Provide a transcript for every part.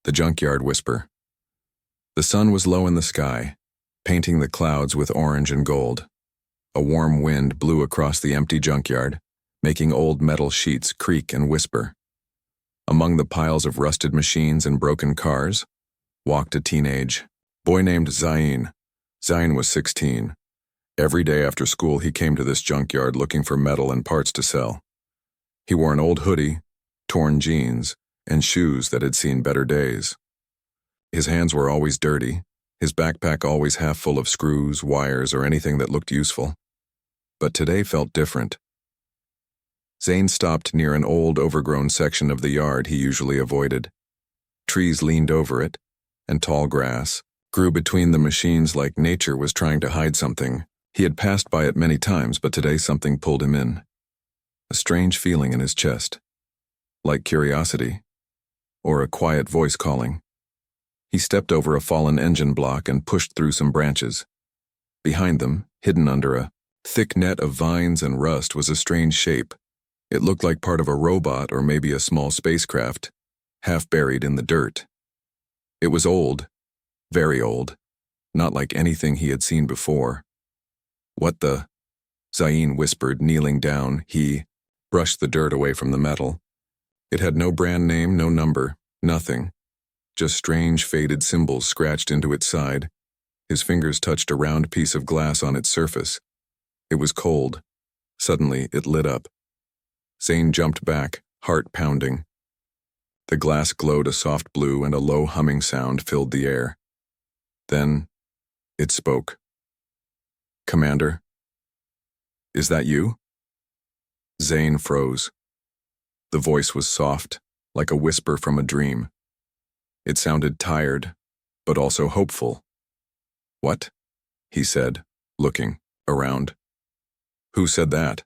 The junkyard whisper. The sun was low in the sky, painting the clouds with orange and gold. A warm wind blew across the empty junkyard, making old metal sheets creak and whisper. Among the piles of rusted machines and broken cars, walked a teenage boy named Zain. Zain was 16. Every day after school he came to this junkyard looking for metal and parts to sell. He wore an old hoodie, torn jeans, and shoes that had seen better days. His hands were always dirty, his backpack always half full of screws, wires, or anything that looked useful. But today felt different. Zain stopped near an old, overgrown section of the yard he usually avoided. Trees leaned over it, and tall grass grew between the machines like nature was trying to hide something. He had passed by it many times, but today something pulled him in. A strange feeling in his chest, like curiosity, or a quiet voice calling. He stepped over a fallen engine block and pushed through some branches. Behind them, hidden under a thick net of vines and rust, was a strange shape. It looked like part of a robot or maybe a small spacecraft, half buried in the dirt. It was old, very old, not like anything he had seen before. What the? Zain whispered, kneeling down. He brushed the dirt away from the metal. It had no brand name, no number, nothing. Just strange faded symbols scratched into its side. His fingers touched a round piece of glass on its surface. It was cold. Suddenly, it lit up. Zain jumped back, heart pounding. The glass glowed a soft blue and a low humming sound filled the air. Then, it spoke. "Commander, is that you?" Zain froze. The voice was soft, like a whisper from a dream. It sounded tired, but also hopeful. "What?" he said, looking around. "Who said that?"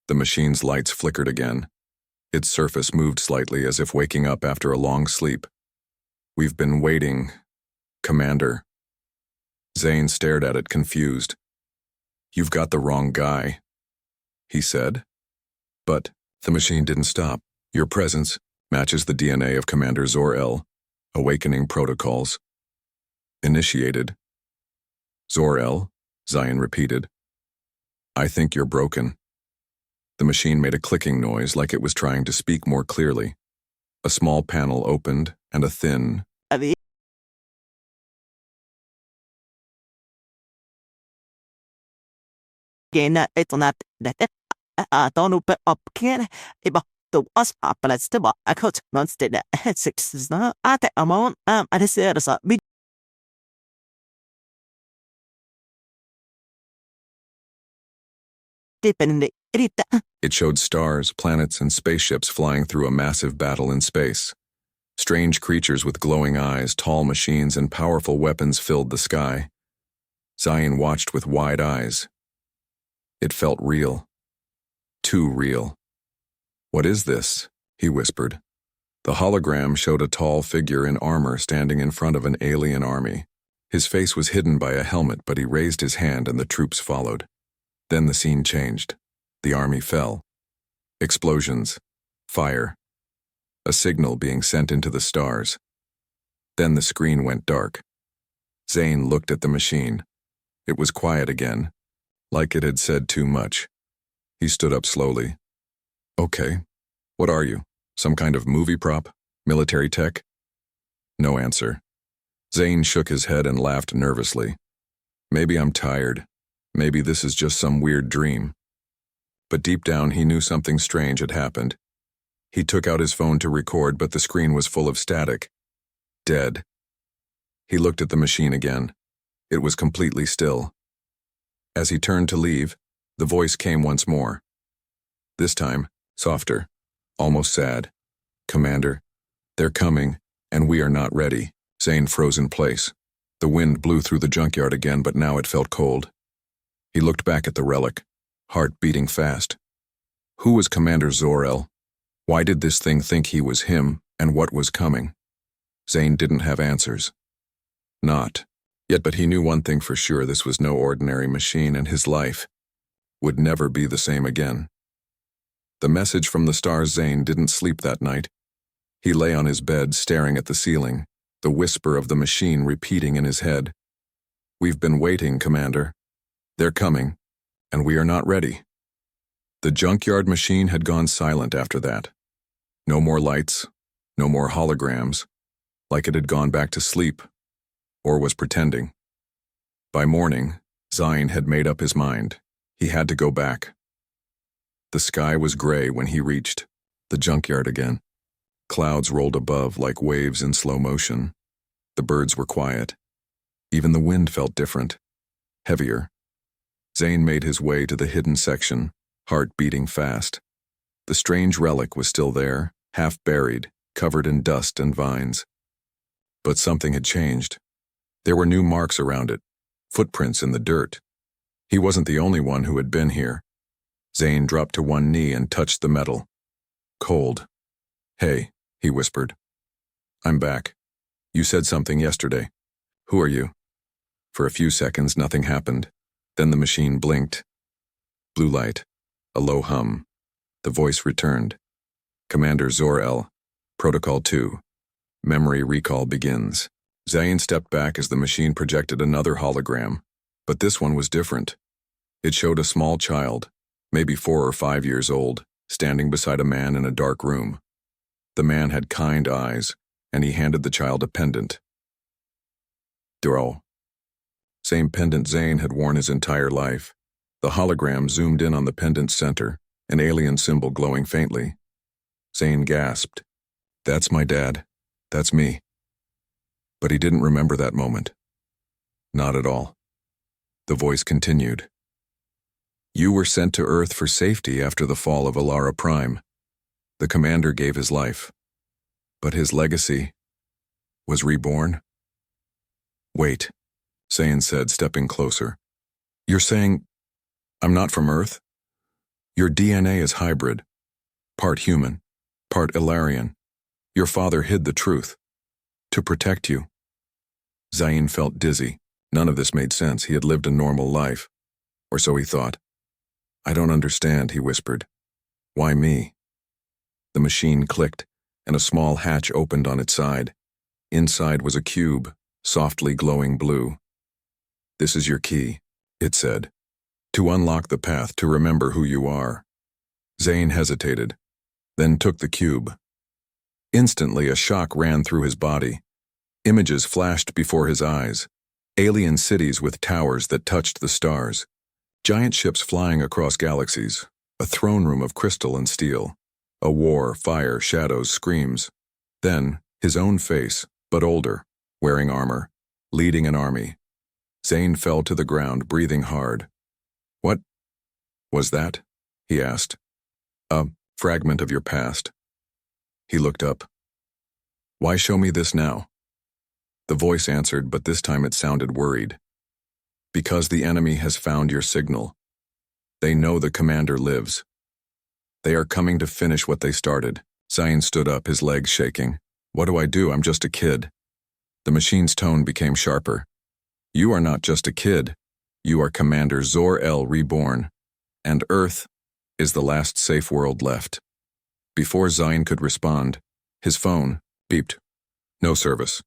The machine's lights flickered again. Its surface moved slightly as if waking up after a long sleep. "We've been waiting, Commander." Zain stared at it, confused. "You've got the wrong guy," he said. "But," the machine didn't stop. "Your presence matches the DNA of Commander Zor-El. Awakening protocols. Initiated." "Zor-El?" Zain repeated. "I think you're broken." The machine made a clicking noise like it was trying to speak more clearly. A small panel opened, and a thin, It showed stars, planets, and spaceships flying through a massive battle in space. Strange creatures with glowing eyes, tall machines, and powerful weapons filled the sky. Zain watched with wide eyes. It felt real. Too real. "What is this?" he whispered. The hologram showed a tall figure in armor standing in front of an alien army. His face was hidden by a helmet, but he raised his hand and the troops followed. Then the scene changed. The army fell. Explosions. Fire. A signal being sent into the stars. Then the screen went dark. Zain looked at the machine. It was quiet again, like it had said too much. He stood up slowly. "Okay. What are you? Some kind of movie prop? Military tech?" No answer. Zain shook his head and laughed nervously. "Maybe I'm tired. Maybe this is just some weird dream." But deep down he knew something strange had happened. He took out his phone to record, but the screen was full of static. Dead. He looked at the machine again. It was completely still. As he turned to leave, the voice came once more. This time, softer, almost sad. "Commander, they're coming, and we are not ready." Zain froze in place. The wind blew through the junkyard again, but now it felt cold. He looked back at the relic, heart beating fast. Who was Commander Zor-El? Why did this thing think he was him, and what was coming? Zain didn't have answers. Not yet, but he knew one thing for sure: this was no ordinary machine, and his life would never be the same again. The message from the stars. Zain didn't sleep that night. He lay on his bed staring at the ceiling, the whisper of the machine repeating in his head. "We've been waiting, Commander. They're coming, and we are not ready." The junkyard machine had gone silent after that. No more lights, no more holograms, like it had gone back to sleep, or was pretending. By morning, Zion had made up his mind. He had to go back. The sky was gray when he reached the junkyard again. Clouds rolled above like waves in slow motion. The birds were quiet. Even the wind felt different, heavier. Zane made his way to the hidden section, heart beating fast. The strange relic was still there, half buried, covered in dust and vines. But something had changed. There were new marks around it, footprints in the dirt. He wasn't the only one who had been here. Zane dropped to one knee and touched the metal. Cold. "Hey," he whispered. "I'm back. You said something yesterday. Who are you?" For a few seconds, nothing happened. Then the machine blinked. Blue light. A low hum. The voice returned. "Commander Zor-El. Protocol 2. Memory recall begins." Zane stepped back as the machine projected another hologram, but this one was different. It showed a small child, maybe 4 or 5 years old, standing beside a man in a dark room. The man had kind eyes, and he handed the child a pendant. Duro. Same pendant Zane had worn his entire life. The hologram zoomed in on the pendant's center, an alien symbol glowing faintly. Zane gasped. "That's my dad. That's me." But he didn't remember that moment. Not at all. The voice continued. "You were sent to Earth for safety after the fall of Alara Prime. The commander gave his life. But his legacy was reborn." "Wait," Zane said, stepping closer. "You're saying I'm not from Earth? Your DNA is hybrid, part human, part Ilarian. Your father hid the truth. To protect you." Zane felt dizzy. None of this made sense. He had lived a normal life. Or so he thought. "I don't understand," he whispered. "Why me?" The machine clicked, and a small hatch opened on its side. Inside was a cube, softly glowing blue. "This is your key," it said, "to unlock the path to remember who you are." Zane hesitated, then took the cube. Instantly, a shock ran through his body. Images flashed before his eyes. Alien cities with towers that touched the stars. Giant ships flying across galaxies. A throne room of crystal and steel. A war, fire, shadows, screams. Then, his own face, but older, wearing armor, leading an army. Zane fell to the ground, breathing hard. "What was that?" he asked. "A fragment of your past." He looked up. "Why show me this now?" The voice answered, but this time it sounded worried. "Because the enemy has found your signal. They know the commander lives. They are coming to finish what they started." Zane stood up, his legs shaking. "What do I do? I'm just a kid." The machine's tone became sharper. "You are not just a kid. You are Commander Zor-El reborn. And Earth is the last safe world left." Before Zane could respond, his phone beeped. No service.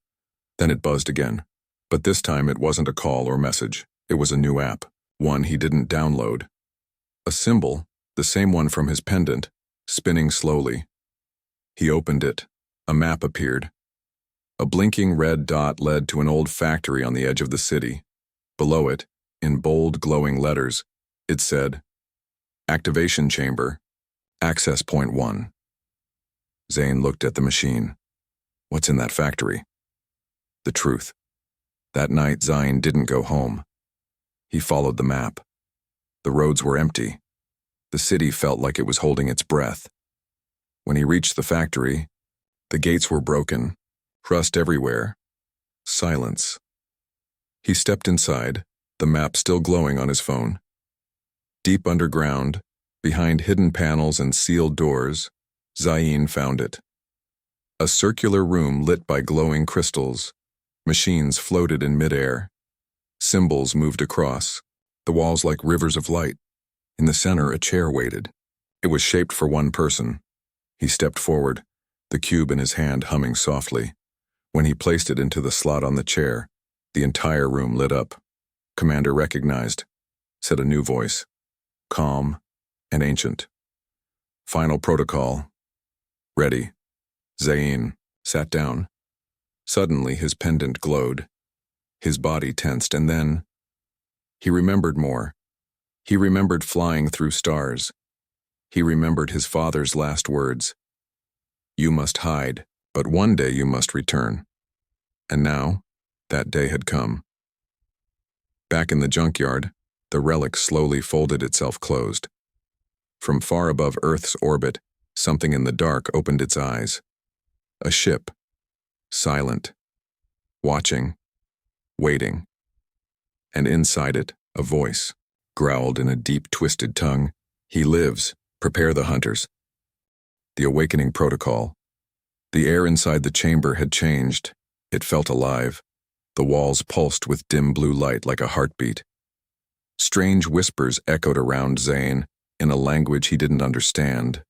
Then it buzzed again. But this time it wasn't a call or message. It was a new app, one he didn't download. A symbol, the same one from his pendant, spinning slowly. He opened it. A map appeared. A blinking red dot led to an old factory on the edge of the city. Below it, in bold glowing letters, it said, "Activation Chamber, Access Point 1. Zane looked at the machine. What's in that factory? The truth. That night, Zane didn't go home. He followed the map. The roads were empty. The city felt like it was holding its breath. When he reached the factory, the gates were broken, rust everywhere, silence. He stepped inside, the map still glowing on his phone. Deep underground, behind hidden panels and sealed doors, Zane found it. A circular room lit by glowing crystals. Machines floated in midair. Symbols moved across, the walls like rivers of light. In the center, a chair waited. It was shaped for one person. He stepped forward. the cube in his hand humming softly. When he placed it into the slot on the chair, the entire room lit up. "Commander recognized," said a new voice, calm and ancient. "Final protocol. Ready." Zayn sat down. Suddenly his pendant glowed. His body tensed, and then he remembered more. He remembered flying through stars. He remembered his father's last words. "You must hide, but one day you must return." And now, that day had come. Back in the junkyard, the relic slowly folded itself closed. From far above Earth's orbit, something in the dark opened its eyes. A ship, silent, watching, waiting. And inside it, a voice growled in a deep, twisted tongue, "He lives. Prepare the hunters." The awakening protocol. The air inside the chamber had changed. It felt alive. The walls pulsed with dim blue light like a heartbeat. Strange whispers echoed around Zayn in a language he didn't understand,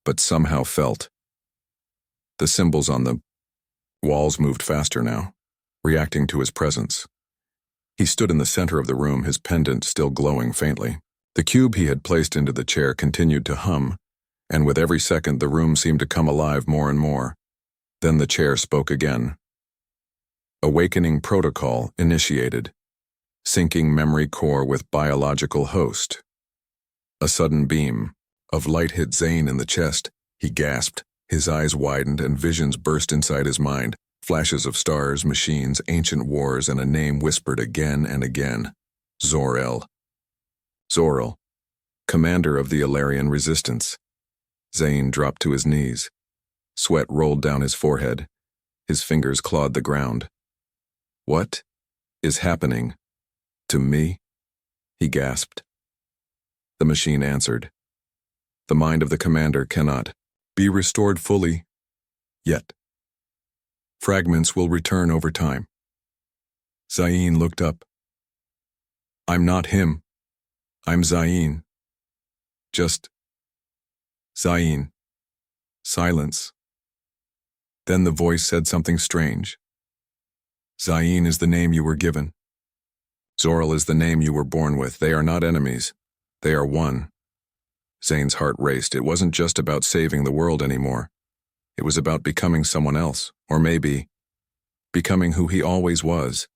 but somehow felt. The symbols on the walls moved faster now, reacting to his presence. He stood in the center of the room, his pendant still glowing faintly. The cube he had placed into the chair continued to hum, and with every second the room seemed to come alive more and more. Then the chair spoke again. Awakening protocol initiated. Syncing memory core with biological host. A sudden beam of light hit Zayn in the chest. He gasped, his eyes widened, and visions burst inside his mind. Flashes of stars, machines, ancient wars, and a name whispered again and again. Zor-El. Zor-El, commander of the Ilarian resistance. Zayn dropped to his knees. Sweat rolled down his forehead. His fingers clawed the ground. "What is happening to me?" he gasped. The machine answered. "The mind of the commander cannot be restored fully yet. Fragments will return over time." Zayn looked up. "I'm not him. I'm Zayn. Just Zayn." Silence. Then the voice said something strange. "Zayn is the name you were given. Zor-El is the name you were born with. They are not enemies. They are one." Zayn's heart raced. It wasn't just about saving the world anymore. It was about becoming someone else, or maybe becoming who he always was.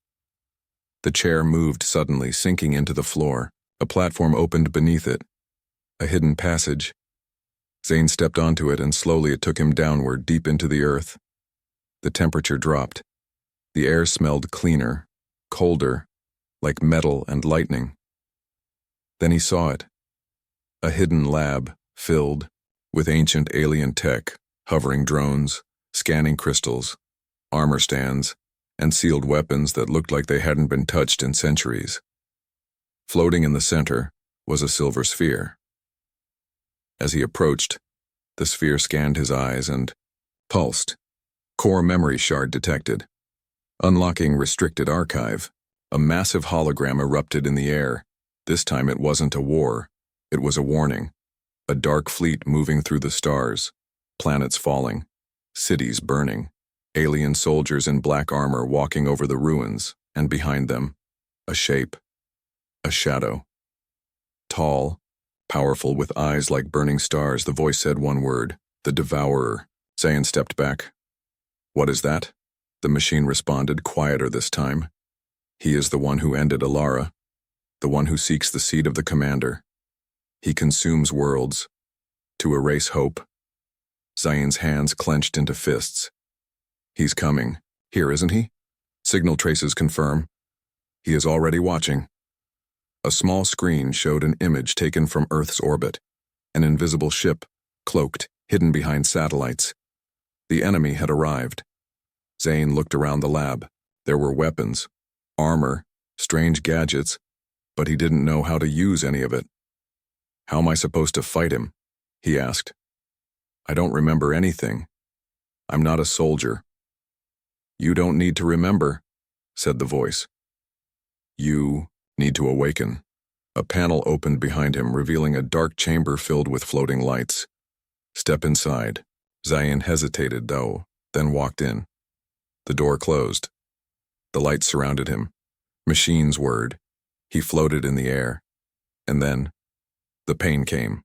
The chair moved suddenly, sinking into the floor. A platform opened beneath it. A hidden passage. Zayn stepped onto it, and slowly it took him downward, deep into the earth. The temperature dropped. The air smelled cleaner, colder, like metal and lightning. Then he saw it. A hidden lab, filled with ancient alien tech, hovering drones, scanning crystals, armor stands, and sealed weapons that looked like they hadn't been touched in centuries. Floating in the center was a silver sphere. As he approached, the sphere scanned his eyes and pulsed. Core memory shard detected. Unlocking restricted archive. A massive hologram erupted in the air. This time it wasn't a war. It was a warning. A dark fleet moving through the stars. Planets falling. Cities burning. Alien soldiers in black armor walking over the ruins, and behind them, a shape. A shadow. Tall, powerful, with eyes like burning stars, the voice said one word: "The Devourer." Zayn stepped back. "What is that?" The machine responded, quieter this time. "He is the one who ended Alara, the one who seeks the seed of the commander. He consumes worlds to erase hope." Zayn's hands clenched into fists. "He's coming. Here, isn't he? Signal traces confirm. He is already watching." A small screen showed an image taken from Earth's orbit. An invisible ship, cloaked, hidden behind satellites. The enemy had arrived. Zayn looked around the lab. There were weapons, armor, strange gadgets, but he didn't know how to use any of it. "How am I supposed to fight him?" he asked. "I don't remember anything. I'm not a soldier." "You don't need to remember," said the voice. "You need to awaken." A panel opened behind him, revealing a dark chamber filled with floating lights. "Step inside." Zane hesitated, though, then walked in. The door closed. The lights surrounded him. Machines whirred. He floated in the air. And then, the pain came.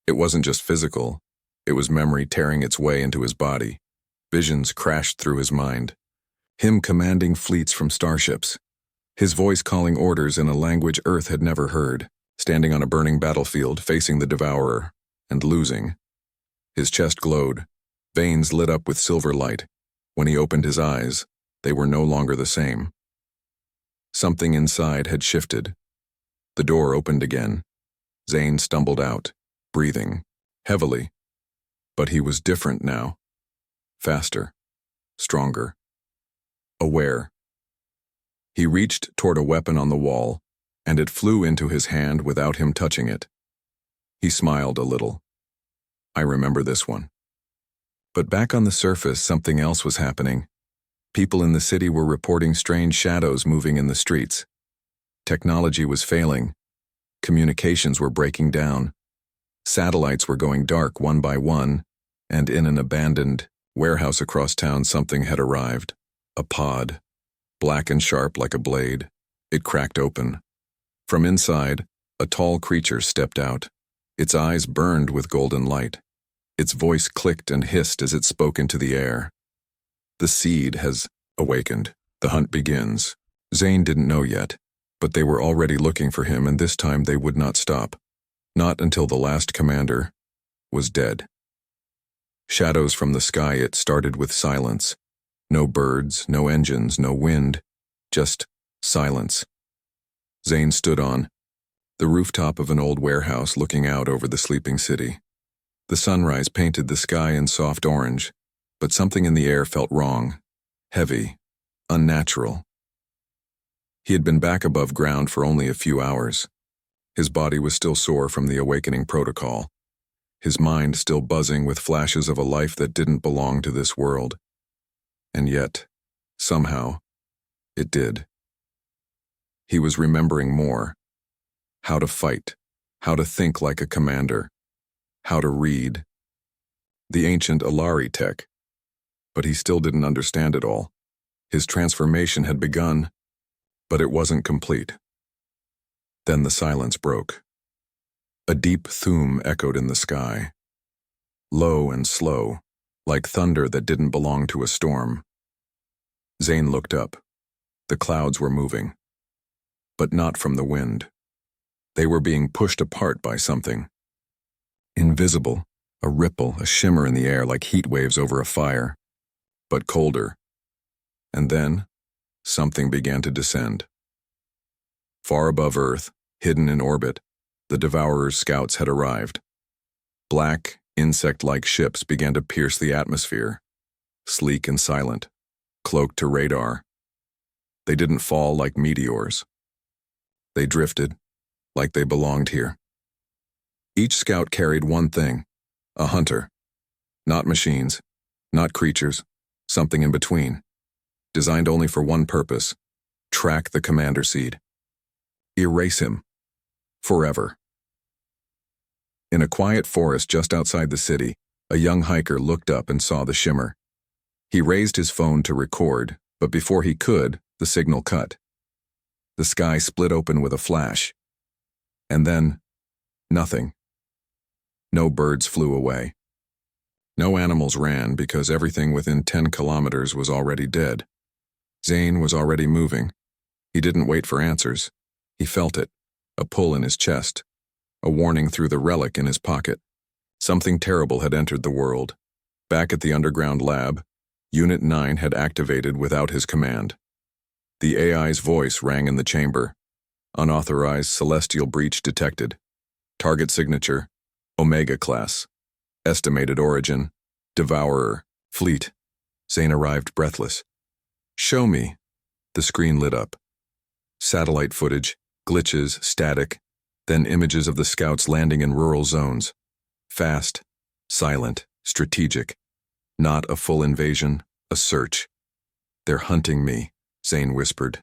It wasn't just physical. It was memory tearing its way into his body. Visions crashed through his mind. Him commanding fleets from starships. His voice calling orders in a language Earth had never heard. Standing on a burning battlefield, facing the Devourer, and losing. His chest glowed. Veins lit up with silver light. When he opened his eyes, they were no longer the same. Something inside had shifted. The door opened again. Zane stumbled out, breathing, heavily. But he was different now. Faster. Stronger. Aware. He reached toward a weapon on the wall, and it flew into his hand without him touching it. He smiled a little. I remember this one. But back on the surface, something else was happening. People in the city were reporting strange shadows moving in the streets. Technology was failing. Communications were breaking down. Satellites were going dark one by one, and in an abandoned warehouse across town something had arrived. A pod. Black and sharp like a blade. It cracked open. From inside, a tall creature stepped out. Its eyes burned with golden light. Its voice clicked and hissed as it spoke into the air. The seed has awakened. The hunt begins. Zane didn't know yet, but they were already looking for him, and this time they would not stop. Not until the last commander was dead. Shadows from the sky, it started with silence. No birds, no engines, no wind, just silence. Zane stood on the rooftop of an old warehouse looking out over the sleeping city. The sunrise painted the sky in soft orange, but something in the air felt wrong, heavy, unnatural. He had been back above ground for only a few hours. His body was still sore from the awakening protocol, his mind still buzzing with flashes of a life that didn't belong to this world. And yet, somehow, it did. He was remembering more. How to fight, how to think like a commander, how to read. The ancient Alari tech. But he still didn't understand it all. His transformation had begun, but it wasn't complete. Then the silence broke. A deep thum echoed in the sky. Low and slow, like thunder that didn't belong to a storm. Zane looked up. The clouds were moving. But not from the wind. They were being pushed apart by something. Invisible, a ripple, a shimmer in the air like heat waves over a fire. But colder. And then, something began to descend. Far above Earth, hidden in orbit, the Devourer's scouts had arrived. Black, insect-like ships began to pierce the atmosphere, sleek and silent, cloaked to radar. They didn't fall like meteors. They drifted, like they belonged here. Each scout carried one thing, a hunter. Not machines, not creatures, something in between. Designed only for one purpose, track the commander seed. Erase him. Forever. In a quiet forest just outside the city, a young hiker looked up and saw the shimmer. He raised his phone to record, but before he could, the signal cut. The sky split open with a flash. And then, nothing. No birds flew away. No animals ran because everything within 10 kilometers was already dead. Zane was already moving. He didn't wait for answers. He felt it, a pull in his chest, a warning through the relic in his pocket. Something terrible had entered the world. Back at the underground lab, Unit 9 had activated without his command. The AI's voice rang in the chamber. Unauthorized celestial breach detected. Target signature, Omega class. Estimated origin, Devourer, fleet. Zane arrived breathless. Show me. The screen lit up. Satellite footage, glitches, static, then images of the scouts landing in rural zones. Fast, silent, strategic. Not a full invasion, a search. They're hunting me, Zane whispered.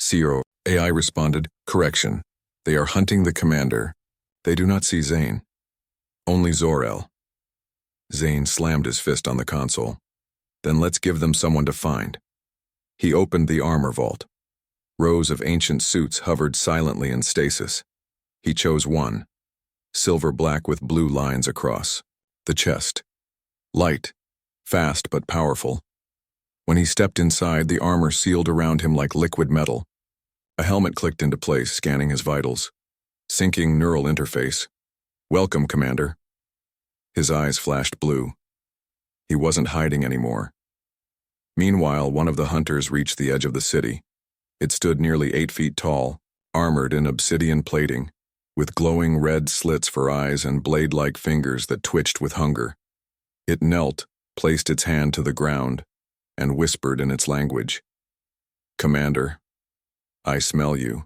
Zero. AI responded, correction. They are hunting the commander. They do not see Zane. Only Zor-El. Zane slammed his fist on the console. Then let's give them someone to find. He opened the armor vault. Rows of ancient suits hovered silently in stasis. He chose one, silver-black with blue lines across. The chest. Light, fast but powerful. When he stepped inside, the armor sealed around him like liquid metal. A helmet clicked into place, scanning his vitals. Syncing neural interface. Welcome, Commander. His eyes flashed blue. He wasn't hiding anymore. Meanwhile, one of the hunters reached the edge of the city. It stood nearly 8 feet tall, armored in obsidian plating, with glowing red slits for eyes and blade-like fingers that twitched with hunger. It knelt, placed its hand to the ground, and whispered in its language. Commander, I smell you.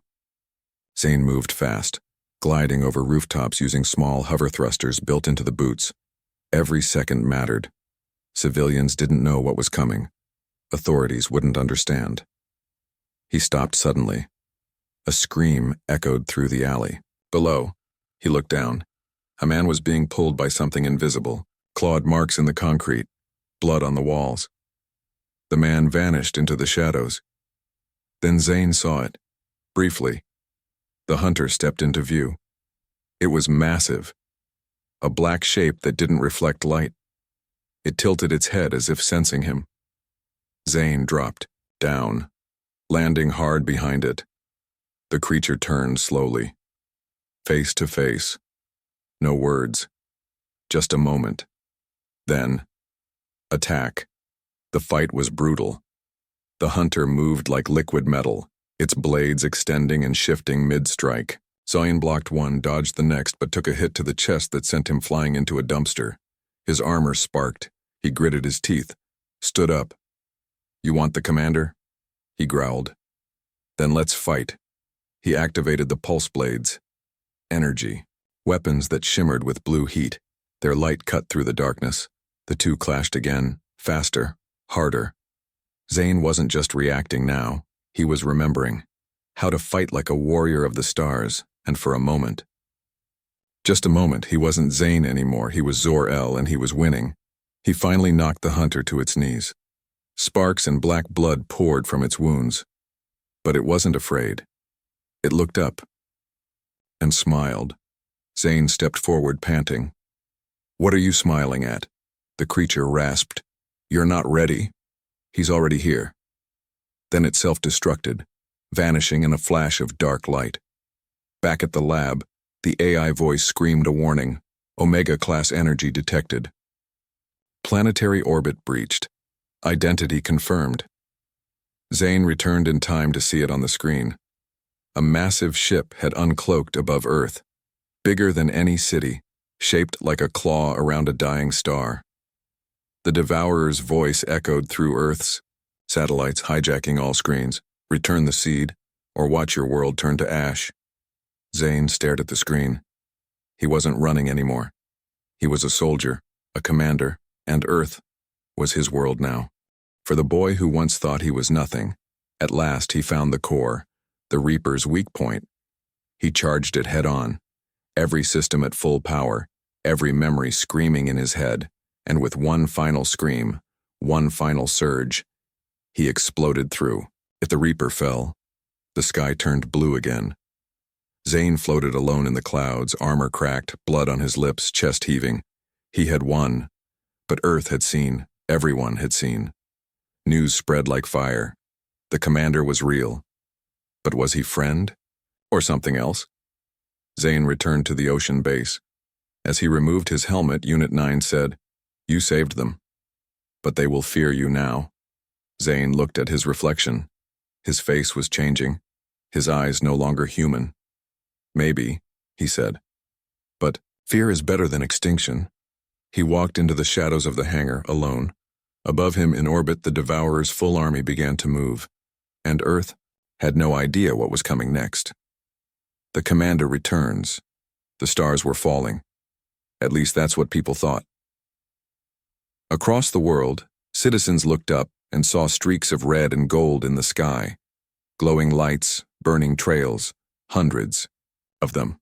Zane moved fast, gliding over rooftops using small hover thrusters built into the boots. Every second mattered. Civilians didn't know what was coming. Authorities wouldn't understand. He stopped suddenly. A scream echoed through the alley. Below, he looked down. A man was being pulled by something invisible, clawed marks in the concrete, blood on the walls. The man vanished into the shadows. Then Zane saw it. Briefly, the hunter stepped into view. It was massive. A black shape that didn't reflect light. It tilted its head as if sensing him. Zane dropped, down, landing hard behind it. The creature turned slowly. Face to face. No words. Just a moment. Then, attack. The fight was brutal. The hunter moved like liquid metal, its blades extending and shifting mid-strike. Zane blocked one, dodged the next, but took a hit to the chest that sent him flying into a dumpster. His armor sparked. He gritted his teeth, stood up. You want the commander? He growled. Then let's fight. He activated the pulse blades. Energy. Weapons that shimmered with blue heat. Their light cut through the darkness. The two clashed again, faster, harder. Zane wasn't just reacting now. He was remembering how to fight like a warrior of the stars, and for a moment. Just a moment, he wasn't Zane anymore. He was Zor-El, and he was winning. He finally knocked the hunter to its knees. Sparks and black blood poured from its wounds. But it wasn't afraid. It looked up and smiled. Zane stepped forward, panting. What are you smiling at? The creature rasped. You're not ready. He's already here. Then it self-destructed, vanishing in a flash of dark light. Back at the lab, the AI voice screamed a warning. Omega-class energy detected. Planetary orbit breached. Identity confirmed. Zane returned in time to see it on the screen. A massive ship had uncloaked above Earth, bigger than any city, shaped like a claw around a dying star. The Devourer's voice echoed through Earth's, satellites hijacking all screens. Return the seed, or watch your world turn to ash. Zane stared at the screen. He wasn't running anymore. He was a soldier, a commander, and Earth was his world now. For the boy who once thought he was nothing, at last he found the core, the Reaper's weak point. He charged it head-on, every system at full power, every memory screaming in his head, and with one final scream, one final surge, he exploded through. If the Reaper fell, the sky turned blue again. Zane floated alone in the clouds, armor cracked, blood on his lips, chest heaving. He had won, but Earth had seen, everyone had seen. News spread like fire. The commander was real. But was he friend? Or something else? Zane returned to the ocean base. As he removed his helmet, Unit 9 said, "You saved them. But they will fear you now." Zane looked at his reflection. His face was changing, his eyes no longer human. "Maybe," he said. "But fear is better than extinction." He walked into the shadows of the hangar, alone. Above him in orbit, the Devourer's full army began to move, and Earth had no idea what was coming next. The commander returns. The stars were falling. At least that's what people thought. Across the world, citizens looked up and saw streaks of red and gold in the sky. Glowing lights, burning trails, hundreds of them.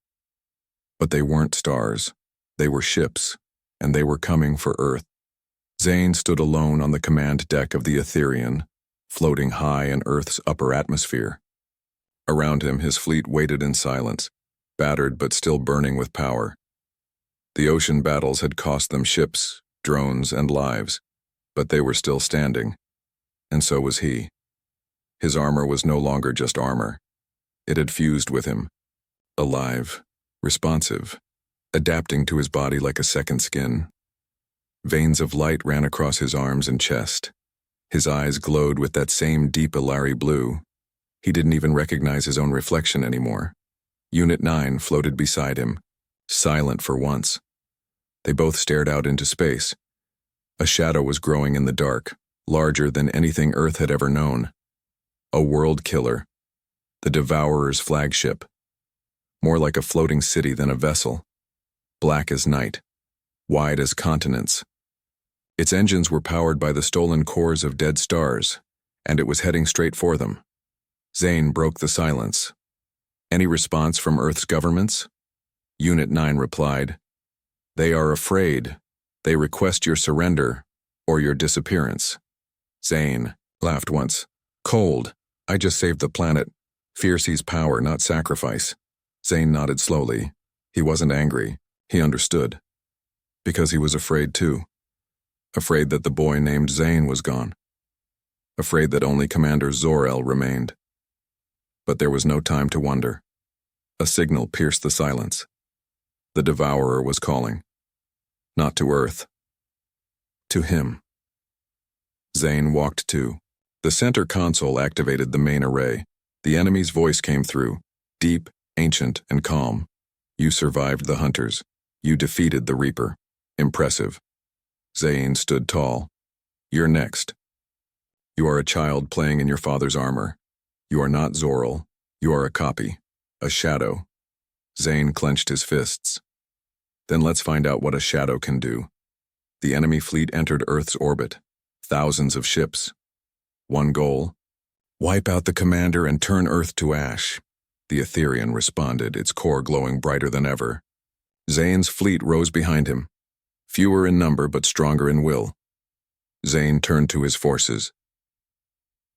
But they weren't stars. They were ships, and they were coming for Earth. Zane stood alone on the command deck of the Etherean, floating high in Earth's upper atmosphere. Around him, his fleet waited in silence, battered but still burning with power. The ocean battles had cost them ships, drones, and lives, but they were still standing, and so was he. His armor was no longer just armor. It had fused with him, alive, responsive, adapting to his body like a second skin. Veins of light ran across his arms and chest. His eyes glowed with that same deep Ilari blue. He didn't even recognize his own reflection anymore. Unit 9 floated beside him, silent for once. They both stared out into space. A shadow was growing in the dark, larger than anything Earth had ever known. A world killer. The Devourer's flagship. More like a floating city than a vessel. Black as night. Wide as continents. Its engines were powered by the stolen cores of dead stars, and it was heading straight for them. Zane broke the silence. Any response from Earth's governments? Unit 9 replied, "They are afraid. They request your surrender, or your disappearance." Zane laughed once. "Cold. I just saved the planet. Fear sees power, not sacrifice." Zane nodded slowly. He wasn't angry. He understood. Because he was afraid too. Afraid that the boy named Zane was gone. Afraid that only Commander Zor-El remained. But there was no time to wonder. A signal pierced the silence. The Devourer was calling. Not to Earth. To him. Zane walked to. The center console activated the main array. The enemy's voice came through, deep, ancient, and calm. "You survived the Hunters. You defeated the Reaper. Impressive." Zane stood tall. "You're next. You are a child playing in your father's armor. You are not Zor-El. You are a copy. A shadow." Zane clenched his fists. "Then let's find out what a shadow can do." The enemy fleet entered Earth's orbit. Thousands of ships. One goal: wipe out the commander and turn Earth to ash. The Etherean responded, its core glowing brighter than ever. Zane's fleet rose behind him. Fewer in number but stronger in will. Zane turned to his forces.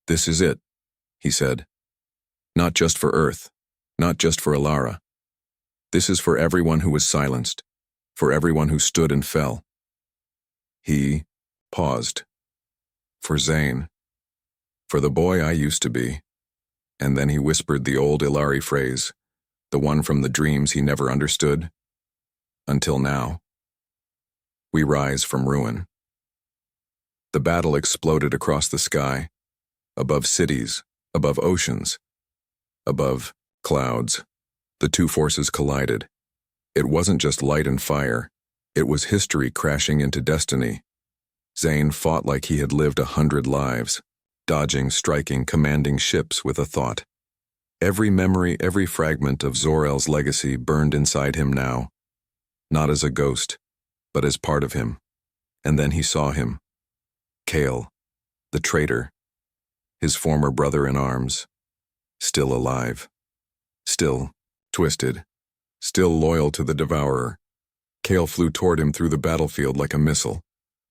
"This is it," he said. "Not just for Earth. Not just for Alara. This is for everyone who was silenced. For everyone who stood and fell." He paused. "For Zane. For the boy I used to be." And then he whispered the old Ilari phrase, the one from the dreams he never understood. "Until now. We rise from ruin." The battle exploded across the sky, above cities, above oceans, above clouds. The two forces collided. It wasn't just light and fire. It was history crashing into destiny. Zane fought like he had lived 100 lives, dodging, striking, commanding ships with a thought. Every memory, every fragment of Zor-El's legacy burned inside him now. Not as a ghost, but as part of him. And then he saw him. Kale, the traitor, his former brother in arms, still alive, still twisted, still loyal to the Devourer. Kale flew toward him through the battlefield like a missile,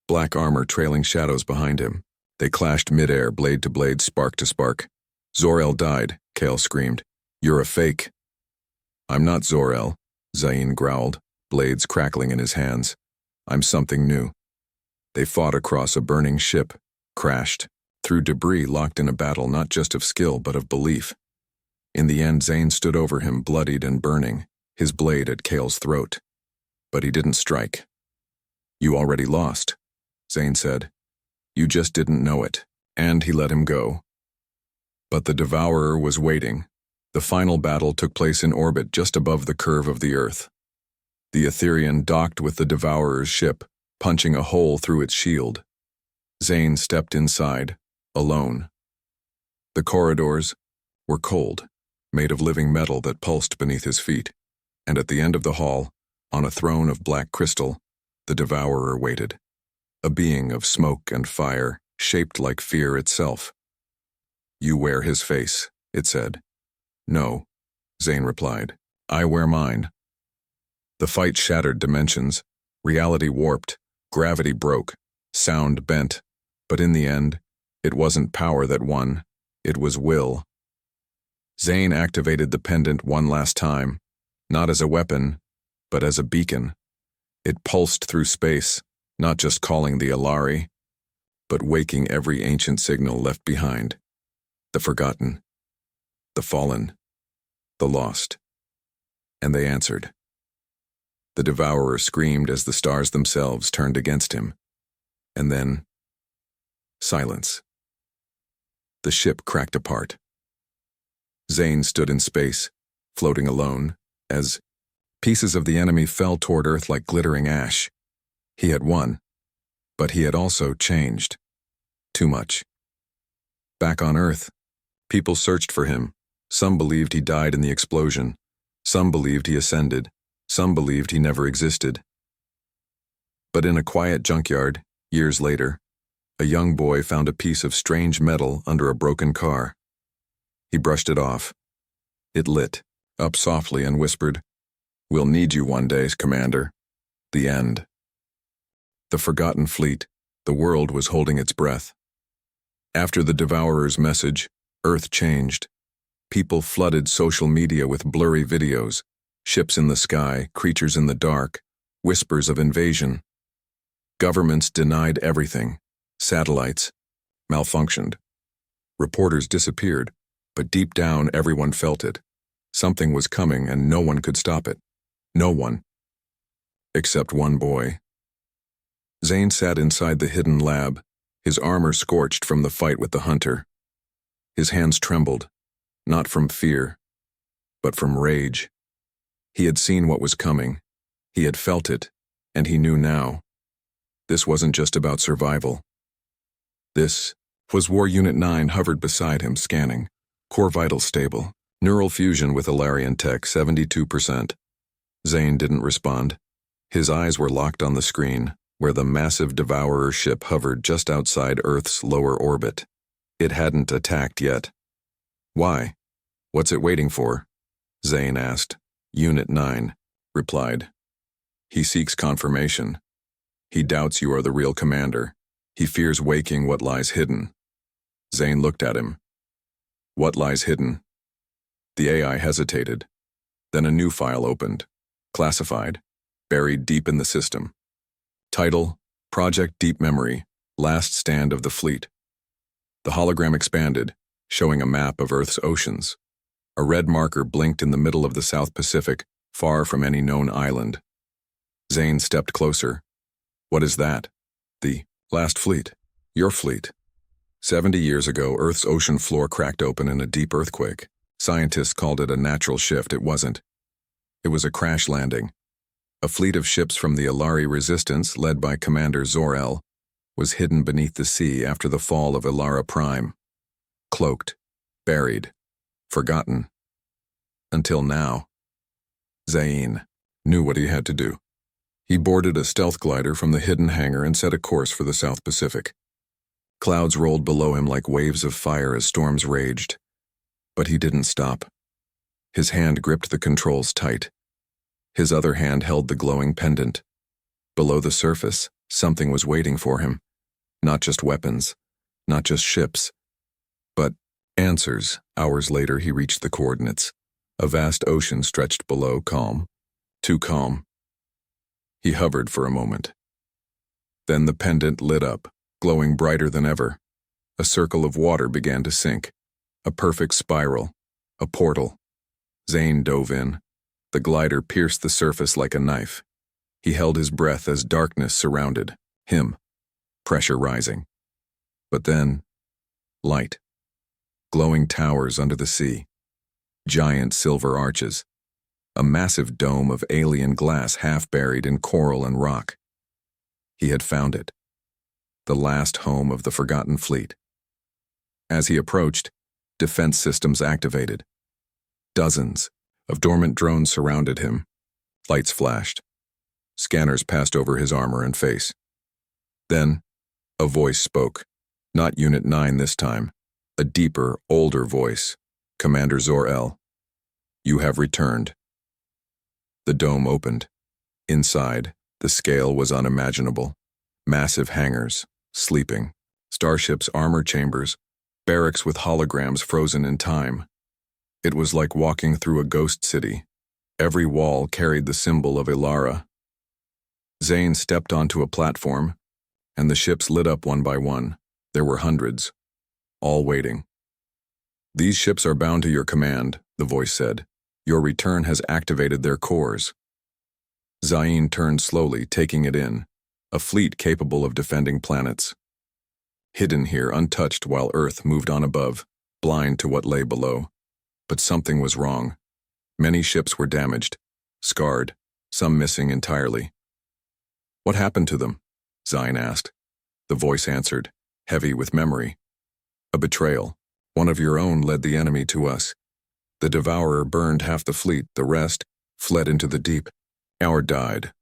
black armor trailing shadows behind him. They clashed midair, blade to blade, spark to spark. "Zor-El died," Kale screamed. "You're a fake." "I'm not Zor-El," Zane growled, blades crackling in his hands. "I'm something new." They fought across a burning ship, crashed, through debris locked in a battle not just of skill but of belief. In the end, Zane stood over him, bloodied and burning, his blade at Kale's throat. But he didn't strike. "You already lost," Zane said. "You just didn't know it." And he let him go. But the Devourer was waiting. The final battle took place in orbit just above the curve of the Earth. The Etherean docked with the Devourer's ship, punching a hole through its shield. Zane stepped inside, alone. The corridors were cold, made of living metal that pulsed beneath his feet, and at the end of the hall, on a throne of black crystal, the Devourer waited, a being of smoke and fire, shaped like fear itself. "You wear his face," it said. "No," Zane replied. "I wear mine." The fight shattered dimensions, reality warped, gravity broke, sound bent, but in the end, it wasn't power that won, it was will. Zane activated the pendant one last time, not as a weapon, but as a beacon. It pulsed through space, not just calling the Alari, but waking every ancient signal left behind. The forgotten, the fallen, the lost. And they answered. The Devourer screamed as the stars themselves turned against him. And then, silence. The ship cracked apart. Zane stood in space, floating alone, as pieces of the enemy fell toward Earth like glittering ash. He had won, but he had also changed. Too much. Back on Earth, people searched for him. Some believed he died in the explosion. Some believed he ascended. Some believed he never existed. But in a quiet junkyard, years later, a young boy found a piece of strange metal under a broken car. He brushed it off. It lit up softly and whispered, "We'll need you one day, Commander." The end. The forgotten fleet, the world was holding its breath. After the Devourer's message, Earth changed. People flooded social media with blurry videos, ships in the sky, creatures in the dark, whispers of invasion. Governments denied everything. Satellites malfunctioned. Reporters disappeared, but deep down everyone felt it. Something was coming and no one could stop it. No one. Except one boy. Zane sat inside the hidden lab, his armor scorched from the fight with the hunter. His hands trembled, not from fear, but from rage. He had seen what was coming. He had felt it, and he knew now. This wasn't just about survival. This was War Unit 9 hovered beside him, scanning. Core vitals stable. Neural fusion with Alarian tech, 72%. Zane didn't respond. His eyes were locked on the screen, where the massive Devourer ship hovered just outside Earth's lower orbit. It hadn't attacked yet. Why? What's it waiting for? Zane asked. Unit 9 replied. He seeks confirmation. He doubts you are the real commander. He fears waking what lies hidden. Zane looked at him. What lies hidden? The AI hesitated. Then a new file opened. Classified. Buried deep in the system. Title, Project Deep Memory, Last Stand of the Fleet. The hologram expanded, showing a map of Earth's oceans. A red marker blinked in the middle of the South Pacific, far from any known island. Zane stepped closer. What is that? The last fleet. Your fleet. 70 years ago, Earth's ocean floor cracked open in a deep earthquake. Scientists called it a natural shift. It wasn't. It was a crash landing. A fleet of ships from the Alari Resistance, led by Commander Zor-El, was hidden beneath the sea after the fall of Ilara Prime. Cloaked, buried, forgotten. Until now. Zane knew what he had to do. He boarded a stealth glider from the hidden hangar and set a course for the South Pacific. Clouds rolled below him like waves of fire as storms raged. But he didn't stop. His hand gripped the controls tight. His other hand held the glowing pendant. Below the surface, something was waiting for him. Not just weapons, not just ships, but answers. Hours later, he reached the coordinates. A vast ocean stretched below, calm. Too calm. He hovered for a moment. Then the pendant lit up, glowing brighter than ever. A circle of water began to sink. A perfect spiral. A portal. Zane dove in. The glider pierced the surface like a knife. He held his breath as darkness surrounded him, pressure rising. But then, light. Glowing towers under the sea. Giant silver arches. A massive dome of alien glass half buried in coral and rock. He had found it. The last home of the forgotten fleet. As he approached, defense systems activated. Dozens of dormant drones surrounded him. Lights flashed. Scanners passed over his armor and face. Then, a voice spoke. Not Unit 9 this time. A deeper, older voice. Commander Zor-El. You have returned. The dome opened. Inside, the scale was unimaginable. Massive hangars, sleeping, starships' armor chambers, barracks with holograms frozen in time. It was like walking through a ghost city. Every wall carried the symbol of Ilara. Zane stepped onto a platform, and the ships lit up one by one. There were hundreds, all waiting. "These ships are bound to your command," the voice said. "Your return has activated their cores." Zane turned slowly, taking it in. A fleet capable of defending planets. Hidden here, untouched while Earth moved on above, blind to what lay below. But something was wrong. Many ships were damaged, scarred, some missing entirely. "What happened to them?" Zine asked. The voice answered, heavy with memory. "A betrayal. One of your own led the enemy to us. The Devourer burned half the fleet, the rest fled into the deep. Our died."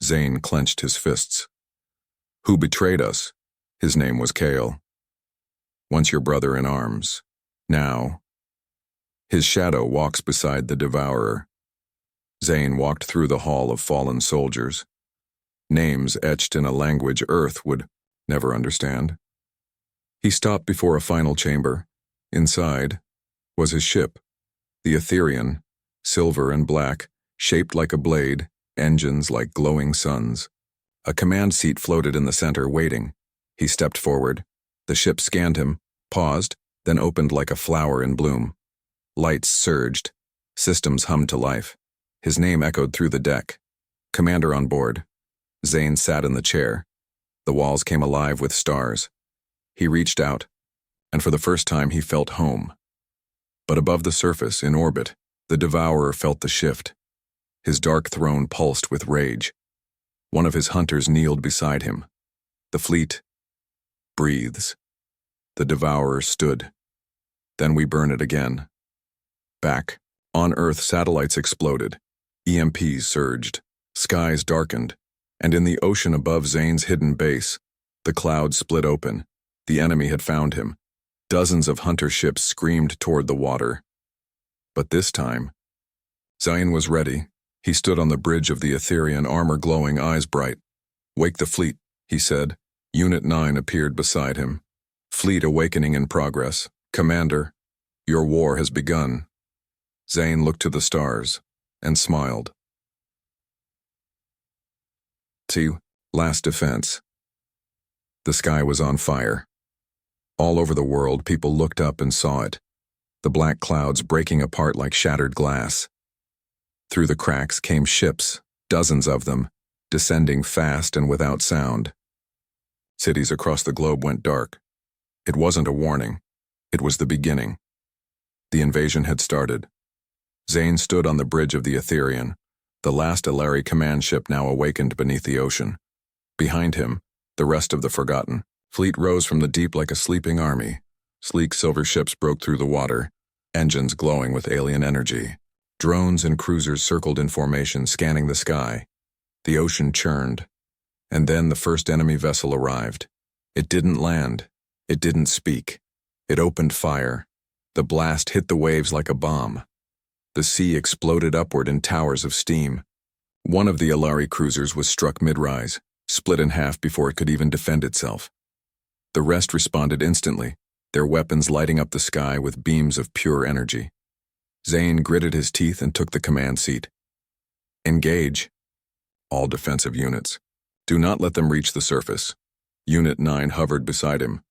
Zane clenched his fists. "Who betrayed us?" His name was Kale. "Once your brother in arms. Now." His shadow walks beside the Devourer. Zane walked through the hall of fallen soldiers. Names etched in a language Earth would never understand. He stopped before a final chamber. Inside was his ship, the Etherean, silver and black, shaped like a blade, engines like glowing suns. A command seat floated in the center, waiting. He stepped forward. The ship scanned him, paused, then opened like a flower in bloom. Lights surged. Systems hummed to life. His name echoed through the deck. "Commander on board." Zane sat in the chair. The walls came alive with stars. He reached out, and for the first time he felt home. But above the surface, in orbit, the Devourer felt the shift. His dark throne pulsed with rage. One of his hunters kneeled beside him. The fleet breathes. The Devourer stood. "Then we burn it again." Back, on Earth, satellites exploded. EMPs surged. Skies darkened. And in the ocean above Zane's hidden base, the clouds split open. The enemy had found him. Dozens of hunter ships screamed toward the water. But this time, Zane was ready. He stood on the bridge of the Etherean, armor glowing, eyes bright. "Wake the fleet," he said. Unit 9 appeared beside him. "Fleet awakening in progress. Commander, your war has begun." Zane looked to the stars and smiled. See, last defense. The sky was on fire. All over the world, people looked up and saw it. The black clouds breaking apart like shattered glass. Through the cracks came ships, dozens of them, descending fast and without sound. Cities across the globe went dark. It wasn't a warning. It was the beginning. The invasion had started. Zane stood on the bridge of the Etherean, the last Ilari command ship now awakened beneath the ocean. Behind him, the rest of the Forgotten fleet rose from the deep like a sleeping army. Sleek silver ships broke through the water, engines glowing with alien energy. Drones and cruisers circled in formation, scanning the sky. The ocean churned. And then the first enemy vessel arrived. It didn't land. It didn't speak. It opened fire. The blast hit the waves like a bomb. The sea exploded upward in towers of steam. One of the Ilari cruisers was struck mid-rise, split in half before it could even defend itself. The rest responded instantly, their weapons lighting up the sky with beams of pure energy. Zane gritted his teeth and took the command seat. "Engage. All defensive units. Do not let them reach the surface." Unit 9 hovered beside him.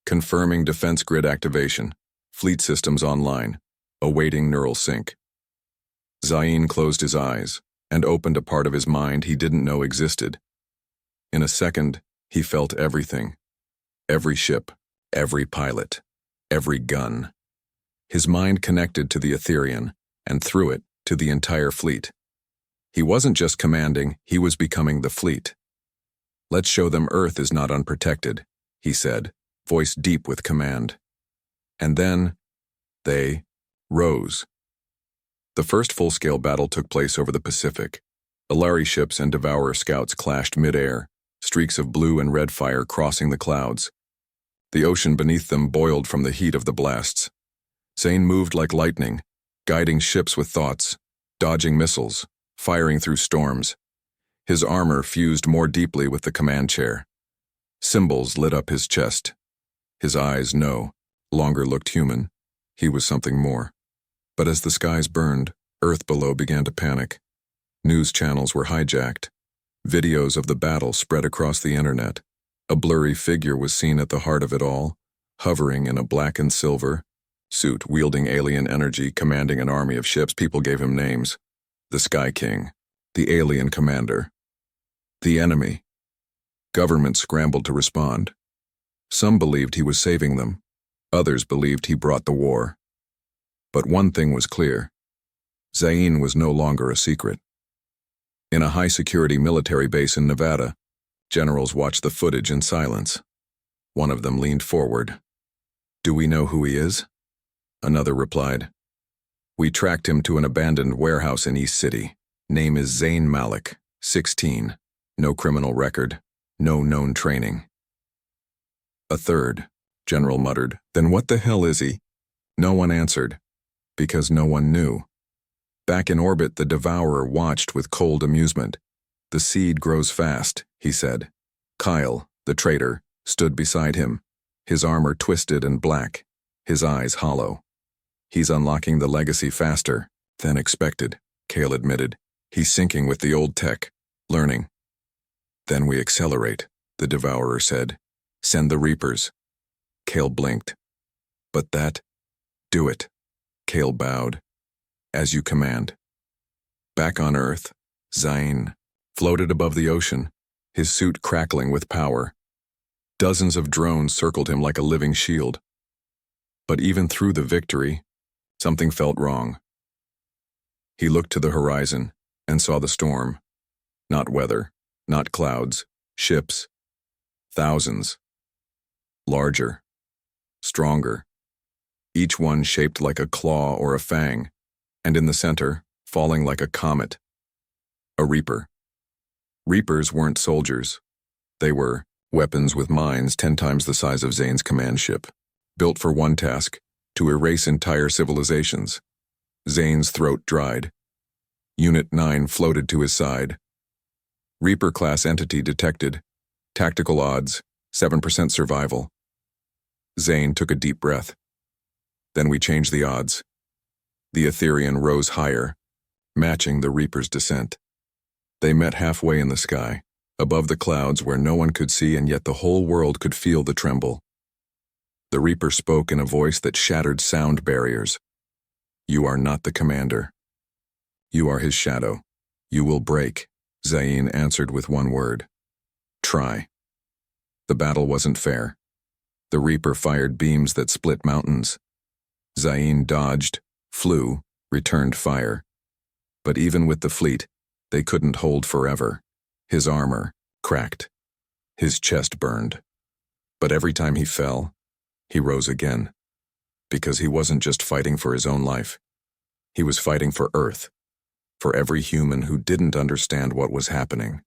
"Confirming defense grid activation. Fleet systems online. Awaiting neural sync." Zane closed his eyes and opened a part of his mind he didn't know existed. In a second, he felt everything. Every ship, every pilot, every gun. His mind connected to the Etherean, and through it, to the entire fleet. He wasn't just commanding, he was becoming the fleet. "Let's show them Earth is not unprotected," he said, voice deep with command. And then, they rose. The first full-scale battle took place over the Pacific. Ilari ships and Devourer scouts clashed mid-air, streaks of blue and red fire crossing the clouds. The ocean beneath them boiled from the heat of the blasts. Zane moved like lightning, guiding ships with thoughts, dodging missiles, firing through storms. His armor fused more deeply with the command chair. Symbols lit up his chest. His eyes, no longer looked human. He was something more. But as the skies burned, Earth below began to panic. News channels were hijacked. Videos of the battle spread across the internet. A blurry figure was seen at the heart of it all, hovering in a black and silver suit, wielding alien energy, commanding an army of ships. People gave him names. The Sky King, the alien commander, the enemy. Governments scrambled to respond. Some believed he was saving them. Others believed he brought the war. But one thing was clear. Zayn was no longer a secret. In a high-security military base in Nevada, generals watched the footage in silence. One of them leaned forward. "Do we know who he is?" Another replied, "We tracked him to an abandoned warehouse in East City. Name is Zayn Malik, 16. No criminal record, no known training." A third general muttered, "Then what the hell is he?" No one answered, because no one knew. Back in orbit, the Devourer watched with cold amusement. "The seed grows fast," he said. Kyle, the traitor, stood beside him, his armor twisted and black, his eyes hollow. "He's unlocking the legacy faster than expected," Kale admitted. "He's syncing with the old tech, learning." "Then we accelerate," the Devourer said. "Send the Reapers." Kale blinked. "But that? Do it." Kale bowed. "As you command." Back on Earth, Zayn floated above the ocean, his suit crackling with power. Dozens of drones circled him like a living shield. But even through the victory, something felt wrong. He looked to the horizon and saw the storm. Not weather, not clouds, ships. Thousands. Larger. Stronger. Each one shaped like a claw or a fang, and in the center, falling like a comet. A Reaper. Reapers weren't soldiers. They were weapons with minds 10 times the size of Zayn's command ship, built for one task, to erase entire civilizations. Zayn's throat dried. Unit 9 floated to his side. Reaper-class entity detected. Tactical odds, 7% survival. Zayn took a deep breath. Then we changed the odds. The Etherean rose higher, matching the Reaper's descent. They met halfway in the sky, above the clouds where no one could see and yet the whole world could feel the tremble. The Reaper spoke in a voice that shattered sound barriers. "You are not the commander. You are his shadow. You will break," Zayn answered with one word. "Try." The battle wasn't fair. The Reaper fired beams that split mountains. Zayn dodged, flew, returned fire. But even with the fleet, they couldn't hold forever. His armor cracked. His chest burned. But every time he fell, he rose again. Because he wasn't just fighting for his own life. He was fighting for Earth. For every human who didn't understand what was happening.